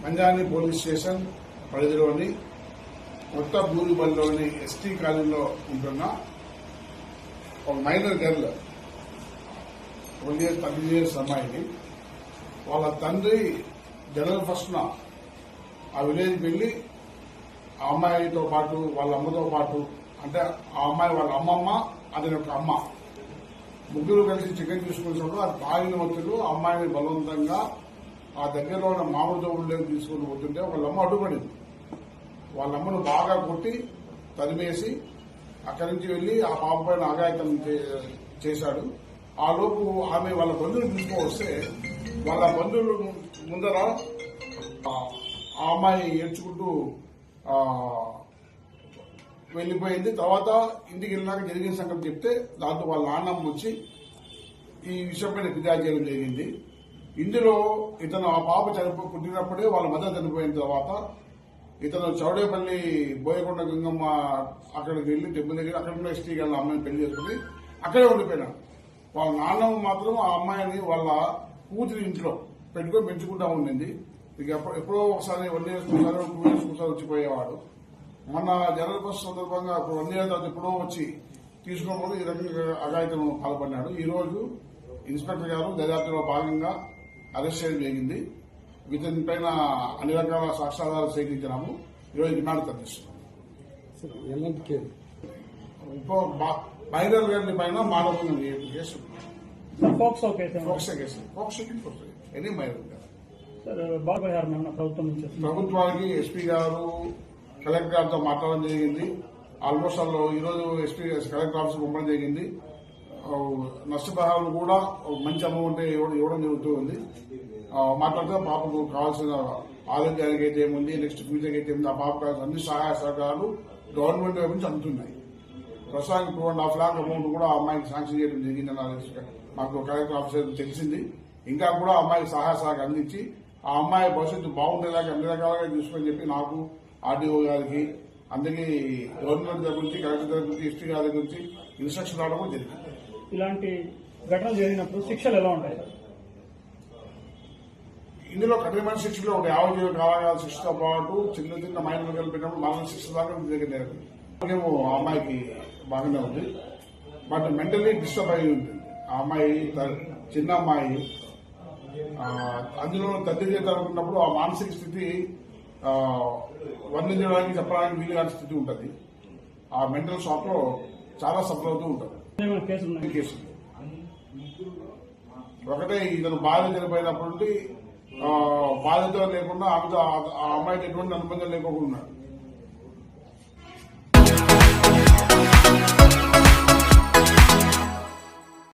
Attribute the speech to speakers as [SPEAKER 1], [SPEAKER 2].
[SPEAKER 1] మంజాని police station పరిధిలోని కొత్త బూరిబల్లిలోని ST కాలనీలో ఉంటున్న ఒక మైనర్ గర్ల్ 13 ఇయర్స్ అమ్మాయిని వాళ్ళ తండ్రి జనవరి 1న ఆ విలేజ్కి వెళ్లి ఆ అమ్మాయితో పాటు వాళ్ళ అమ్మతో పాటు అంటే ఆ అమ్మాయి వాళ్ళ అమ్మమ్మ అతని యొక్క అమ్మ ముగ్గురు కలిసి చికెన్ తీసుకున్నప్పుడు అది తాగిన వ్యక్తులు ఆ అమ్మాయిని బలవంతంగా ఆ దగ్గరలో ఉన్న మామిడి తోటలోకి తీసుకుని పోతుంటే వాళ్ళమ్మ అడ్డుపడింది. వాళ్ళమ్మను బాగా కొట్టి తరిమేసి అక్కడి నుంచి వెళ్లి ఆ పాప పైన అఘాయిత్యం చేశాడు. ఆ లోపు ఆమె వాళ్ళ బంధువులు తీసుకువస్తే వాళ్ళ బంధువులు ముందర ఆ అమ్మాయి ఏడ్చుకుంటూ వెళ్లిపోయింది. తర్వాత ఇంటికి వెళ్ళినాక జరిగిన సంగతి చెప్తే దాంతో వాళ్ళ నాన్నమ్మ వచ్చి ఈ విషయం పైన ఫిర్యాదు చేయడం జరిగింది. ఇందులో ఇతను ఆ పాప పుట్టినప్పుడే వాళ్ళ మదర్ చనిపోయిన తర్వాత ఇతను చౌడేపల్లి బోయకొండ గంగమ్మ అక్కడికి వెళ్లి టెంపుల్ దగ్గర అక్కడ ఉన్న ఎస్టీ గారి అమ్మాయిని పెళ్లి చేసుకుని అక్కడే ఉండిపోయినాడు. వాళ్ళ నాన్నమ్మ మాత్రం ఆ అమ్మాయిని వాళ్ళ కూతురి ఇంట్లో పెట్టుకొని పెంచుకుంటా ఉండింది. ఇక ఎప్పుడో ఒకసారి 1 years ఒకసారి 2 years ఒకసారి వచ్చిపోయేవాడు. మొన్న జనరల్ బస్ సందర్భంగా 1 year తర్వాత ఎప్పుడో వచ్చి తీసుకోకపోతే ఈ రకంగా అఘాయిత్యం పాల్పడినాడు. ఈ రోజు ఇన్స్పెక్టర్ గారు దర్యాప్తులో భాగంగా అరెస్ట్ చేయడం జరిగింది. ఇతని పైన అన్ని రకాల సాక్ష్యాధారాలు సేకరించినాము. ఈరోజు రిమాండ్ తరలిస్తున్నాము. మైనర్ గారి పైన మానవంగా కేసు ఎన్ని మైనర్ ప్రభుత్వానికి ఎస్పీ గారు కలెక్టర్ గారితో మాట్లాడడం జరిగింది. ఆల్మోస్ట్ వాళ్ళు ఈరోజు ఎస్పీ కలెక్టర్ ఆఫీస్ పంపడం జరిగింది. నష్టపరిహారాలు కూడా మంచి అమౌంట్ ఇవ్వడం జరుగుతూ ఉంది. మాట్లాడితే పాపకు కావాల్సిన ఆరోగ్యానికి అయితే ఏముంది, నెక్స్ట్ ఫ్యూచర్కి అయితే ఏముంది, ఆ పాపకు కావాల్సిన అన్ని సహాయ సహకారాలు గవర్నమెంట్ వైపు నుంచి అందుతున్నాయి. ప్రస్తుతానికి 2.5 lakh అమౌంట్ కూడా ఆ అమ్మాయికి శాంక్షన్ చేయడం జరిగిందని మాకు కలెక్టర్ ఆఫీసర్ తెలిసింది. ఇంకా కూడా అమ్మాయికి సహాయ సహకారం అందించి ఆ అమ్మాయి భవిష్యత్తు బాగుండేలాగా అన్ని రకాలుగా చూసుకొని చెప్పి నాకు ఆర్డీఓ గారికి అందరికీ గవర్నమెంట్ దగ్గర నుంచి కలెక్టర్ దగ్గర నుంచి ఎస్టీ గారి దగ్గర నుంచి ఇన్స్ట్రక్షన్ రావడం జరిగింది.
[SPEAKER 2] ఇలాంటి ఘటనలు జరిగినప్పుడు శిక్షలు ఎలా ఉంటాయి?
[SPEAKER 1] ఇందులో కఠినమైన శిక్షలు ఒక 50 జీవిత కాలాగాల శిక్షతో పాటు చిన్న చిన్న మైనర్ పెట్టినప్పుడు మరణ శిక్ష దాకా దగ్గర ఏమో ఆ అమ్మాయికి బాగానే ఉంది. బట్ మెంటల్లీ డిస్టర్బ్ అయి ఉంటుంది ఆ అమ్మాయి, చిన్న అమ్మాయి. అందులో తండ్రి చేయాలనుకున్నప్పుడు ఆ మానసిక స్థితి వర్ణించడానికి చెప్పడానికి వీలు కాని స్థితి ఉంటుంది. ఆ మెంటల్ షాక్ లో చాలా సఫర్ అవుతూ ఉంటుంది. కేసులు ఒకటే ఇతను బాధ్యత చనిపోయినప్పటి నుండి బాధ్యత లేకుండా ఆమెతో ఆ అమ్మాయికి ఎటువంటి అనుబంధం లేకుండా ఉన్నాడు.